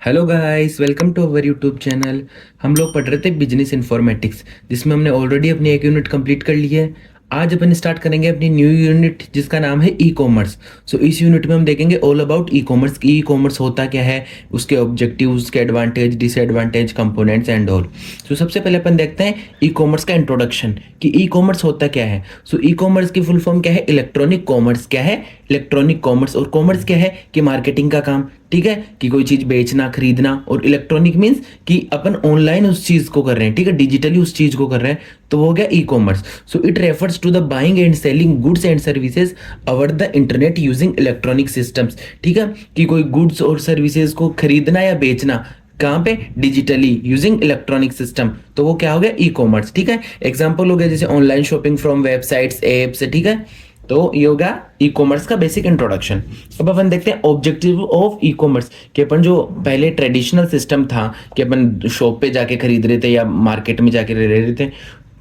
Hello guys, welcome to our YouTube channel. हम लोग पढ़ रहे थे बिजनेस इन्फॉर्मेटिक्स, जिसमें हमने ऑलरेडी अपनी एक यूनिट कंप्लीट कर ली है। आज अपन स्टार्ट करेंगे अपनी न्यू यूनिट जिसका नाम है ई कॉमर्स। सो इस यूनिट में हम देखेंगे ऑल अबाउट ई कॉमर्स की, ई कॉमर्स होता क्या है, उसके ऑब्जेक्टिव, उसके advantage, disadvantage, components and all. So सबसे पहले अपन देखते हैं ई कॉमर्स का इंट्रोडक्शन कि ई कॉमर्स होता क्या है। सो ई कॉमर्स की फुल फॉर्म क्या है? Electronic commerce. क्या है? Electronic commerce. और कॉमर्स क्या है? कि मार्केटिंग का काम। ठीक है, कि कोई चीज बेचना, खरीदना। और इलेक्ट्रॉनिक मींस कि अपन ऑनलाइन उस चीज को कर रहे हैं, ठीक है, डिजिटली उस चीज को कर रहे हैं, तो वो हो गया e commerce. So it refers to the buying and selling goods and services over the internet using electronic systems. ठीक है, कि कोई गुड्स और सर्विसेज को खरीदना या बेचना कहाँ पे? डिजिटली यूजिंग इलेक्ट्रॉनिक सिस्टम, तो वो क्या हो गया? E commerce. ठीक है, एग्जांपल हो गया जैसे online shopping from websites, apps. ठीक है, तो ये होगा ई कॉमर्स का बेसिक इंट्रोडक्शन। अब अपन देखते हैं ऑब्जेक्टिव ऑफ ई कॉमर्स, कि अपन जो पहले ट्रेडिशनल सिस्टम था कि अपन शॉप पे जाके खरीद रहे थे या मार्केट में जाके ले रहे थे,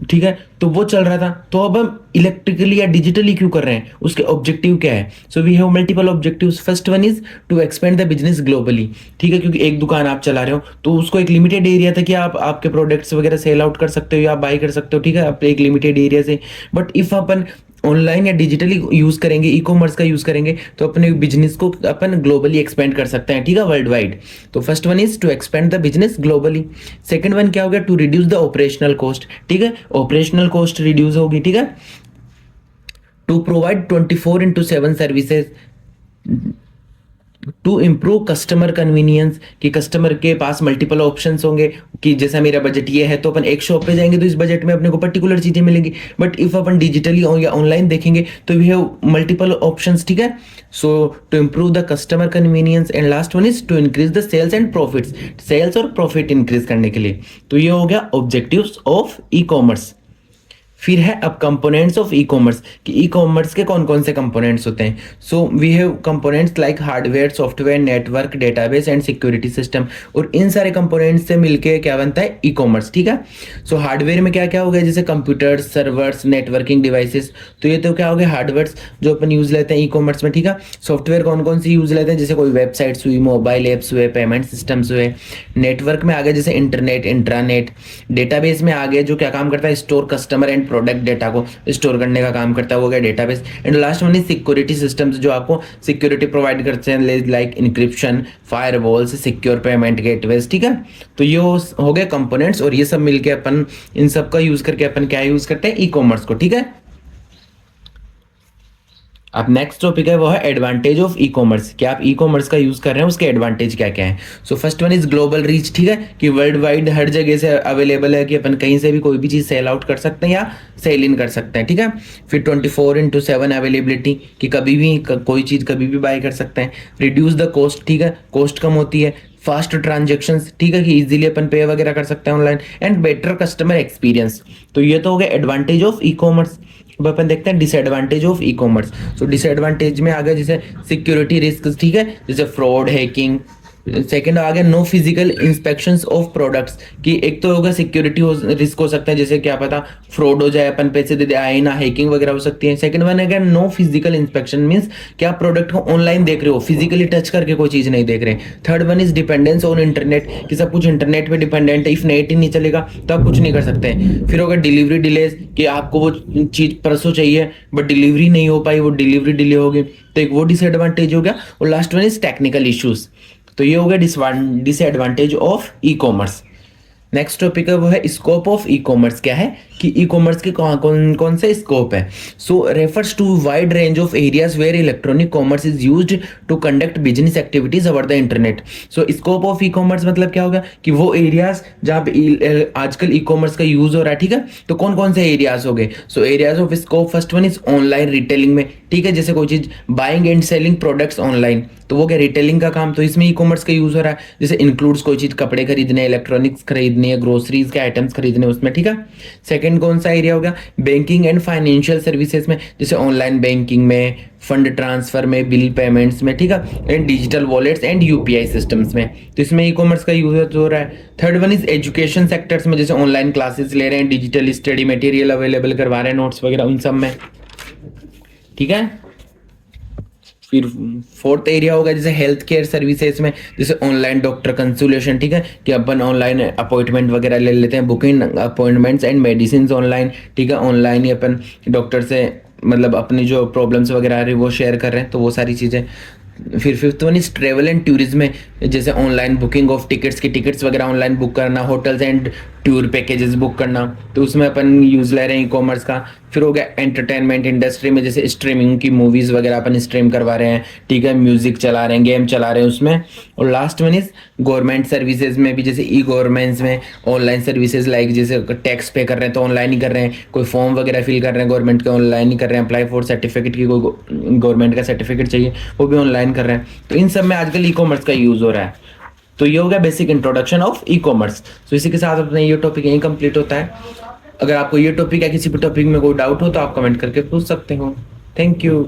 ठीक है, तो वो चल रहा था। तो अब हम इलेक्ट्रिकली या डिजिटली क्यों कर रहे हैं? उसके ऑब्जेक्टिव क्या है? So we have multiple objectives. First one is to expand the business globally. ठीक है, क्योंकि एक दुकान आप चला रहे हो तो उसको एक लिमिटेड एरिया तक कि आप आपके प्रोडक्ट्स वगैरह सेल आउट कर सकते हो या बाई कर सकते हो, ठीक है, आप एक लिमिटेड एरिया से। बट इफ अपन ऑनलाइन या डिजिटली यूज करेंगे, ई कॉमर्स का यूज करेंगे, तो अपने बिजनेस को अपन ग्लोबली एक्सपेंड कर सकते हैं, ठीक है, वर्ल्ड वाइड। तो first one is to expand the business globally. Second one क्या हो गया? To reduce the operational cost. ठीक है, ऑपरेशनल कॉस्ट रिड्यूस होगी। ठीक है, to provide 24/7 services, to improve customer convenience, कि कस्टमर के पास मल्टीपल ऑप्शंस होंगे, कि जैसा मेरा बजट ये है तो अपन एक शॉप पे जाएंगे तो इस बजट में अपने को पर्टिकुलर चीजें मिलेंगी। बट इफ अपन डिजिटली या ऑनलाइन देखेंगे तो वी हैव मल्टीपल ऑप्शंस। ठीक है, so to improve the customer convenience and last one is to increase the sales and profits, sales और प्रॉफिट इंक्रीज करने के लिए। तो ये हो गया ऑब्जेक्टिव्स ऑफ ई कॉमर्स। फिर है अब कंपोनेंट्स ऑफ ई कॉमर्स, कि ई कॉमर्स के कौन कौन से कंपोनेंट्स होते हैं। So we have components like hardware, software, network, database and security system. और इन सारे कंपोनेंट्स से मिलके क्या बनता है? E commerce. ठीक है, सो हार्डवेयर में क्या क्या हो गया? जैसे कंप्यूटर्स, सर्वर्स, नेटवर्किंग डिवाइसेस, तो ये तो क्या हो गया? हार्डवेयर जो अपन यूज लेते हैं ई कॉमर्स में। ठीक है, सॉफ्टवेयर कौन कौन सी यूज लेते हैं? जैसे कोई वेबसाइट्स हुई, मोबाइल एप्स हुए, पेमेंट सिस्टम्स हुए। नेटवर्क में आ गया जैसे इंटरनेट, इंट्रानेट। डेटाबेस में आ गया जो क्या काम करता है? Store customer and product data को स्टोर करने का काम करता है, वो गया database. And last one is security systems, जो आपको सिक्योरिटी प्रोवाइड करते हैं, like encryption, firewalls, secure payment gateways. ठीक है, तो ये हो गए कंपोनेंट्स, और ये सब मिलके अपन इन सब का यूज करके अपन क्या यूज करते हैं? ई कॉमर्स को। ठीक है, अब नेक्स्ट टॉपिक है वो है एडवांटेज ऑफ ई कॉमर्स, कि आप ई कॉमर्स का यूज कर रहे हैं उसके एडवांटेज क्या क्या है। So first one is global reach. ठीक है, कि वर्ल्ड वाइड हर जगह से अवेलेबल है, कि अपन कहीं से भी कोई भी चीज सेल आउट कर सकते हैं या सेल इन कर सकते हैं। ठीक है, फिर 24/7 अवेलेबिलिटी, कि कभी भी कोई चीज कभी भी बाय कर सकते हैं। रिड्यूस द कॉस्ट, ठीक है, कॉस्ट कम होती है। फास्ट ट्रांजेक्शंस, ठीक है, कि इजीली अपन पे वगैरह कर सकते हैं online. And better customer experience. तो ये तो हो गया एडवांटेज ऑफ ई कॉमर्स। अब अपन देखते हैं disadvantage of e commerce. So disadvantage में आ गया जैसे सिक्योरिटी रिस्क, ठीक है, जैसे फ्रॉड, हैकिंग। सेकंड आ गया no physical inspections of products, कि एक तो होगा सिक्योरिटी रिस्क हो सकता है, जैसे क्या पता फ्रॉड हो जाए, अपन पैसे दे दे आए ना, हैकिंग वगैरह हो सकती है। सेकंड वन है नो फिजिकल इंस्पेक्शन, मींस कि आप प्रोडक्ट को ऑनलाइन देख रहे हो, फिजिकली टच करके कोई चीज नहीं देख रहे। Third one is dependence on internet, कि सब कुछ इंटरनेट पे डिपेंडेंट है, इफ नेट ही नहीं चलेगा तो आप कुछ नहीं कर सकते। फिर होगा डिलीवरी डिलेज, कि आपको वो चीज परसों चाहिए बट डिलीवरी नहीं हो पाई, वो डिलीवरी डिले हो गई, तो एक वो डिसएडवांटेज हो गया। और last one is technical issues. तो ये हो गया disadvantage of e commerce. Next topic है वो है स्कोप ऑफ ई कॉमर्स। क्या है कि ई कॉमर्स के कौन कौन से स्कोप है। So refers to wide range of areas where electronic commerce is used to conduct business activities over the internet. So scope of e commerce मतलब क्या होगा? कि वो एरियाज जहाँ पे आजकल ई कॉमर्स का यूज हो रहा है, ठीक है, तो कौन कौन से एरियाज हो गए। So areas of scope, first one is online retailing में, ठीक है, जैसे कोई चीज buying and selling products online, तो वो क्या रिटेलिंग का काम, तो इसमें ई कॉमर्स का यूज हो रहा है। जैसे इंक्लूड्स कोई चीज कपड़े खरीदने, इलेक्ट्रॉनिक्स खरीदने, ग्रोसरीज के आइटम्स खरीदने उसमें, ठीक है। सेकंड कौन सा एरिया हो गया? बैंकिंग एंड फाइनेंशियल सर्विसेज में, जैसे ऑनलाइन बैंकिंग में, फंड ट्रांसफर में, बिल पेमेंट्स में, ठीक है, and digital wallets and UPI systems में, तो इसमें ई कॉमर्स का यूज हो रहा है। Third one is education sectors में, जैसे ऑनलाइन क्लासेस ले रहे हैं, डिजिटल स्टडी मटेरियल अवेलेबल करवा रहे हैं, नोट्स वगैरह उन सब में, ठीक है। फिर फोर्थ एरिया होगा जैसे हेल्थ केयर सर्विसेज में, जैसे ऑनलाइन डॉक्टर कंसल्टेशन, ठीक है, कि अपन ऑनलाइन अपॉइंटमेंट वगैरह ले लेते हैं, booking appointments and medicine online, ठीक है, ऑनलाइन ही अपन डॉक्टर से मतलब अपनी जो प्रॉब्लम्स वगैरह आ रही है वो शेयर कर रहे हैं, तो वो सारी चीज़ें। फिर fifth one is travel and tourism में, जैसे ऑनलाइन बुकिंग ऑफ टिकट्स की, टिकट्स वगैरह ऑनलाइन बुक करना, hotels and tour packages book करना, तो उसमें अपन यूज़ ले रहे हैं ई कॉमर्स का। फिर हो गया एंटरटेनमेंट इंडस्ट्री में, जैसे स्ट्रीमिंग की मूवीज़ वगैरह अपन स्ट्रीम करवा रहे हैं, ठीक है, म्यूजिक चला रहे हैं, गेम चला रहे हैं उसमें। और last one is government services में भी, जैसे ई गवर्नमेंट्स में ऑनलाइन सर्विसेज लाइक जैसे टैक्स पे कर रहे हैं तो ऑनलाइन ही कर रहे हैं, कोई फॉर्म वगैरह फिल कर रहे हैं गवर्नमेंट के ऑनलाइन ही कर रहे हैं, अप्लाई फॉर सर्टिफिकेट की कोई गवर्नमेंट का सर्टिफिकेट चाहिए वो भी ऑनलाइन कर रहे हैं। तो इन सब में आजकल ई कॉमर्स का यूज़ हो रहा है। तो ये हो गया basic introduction of e commerce. तो इसी के साथ अपना ये टॉपिक यहीं कंप्लीट होता है। अगर आपको ये टॉपिक या किसी भी टॉपिक में कोई डाउट हो तो आप कमेंट करके पूछ सकते हो। Thank you.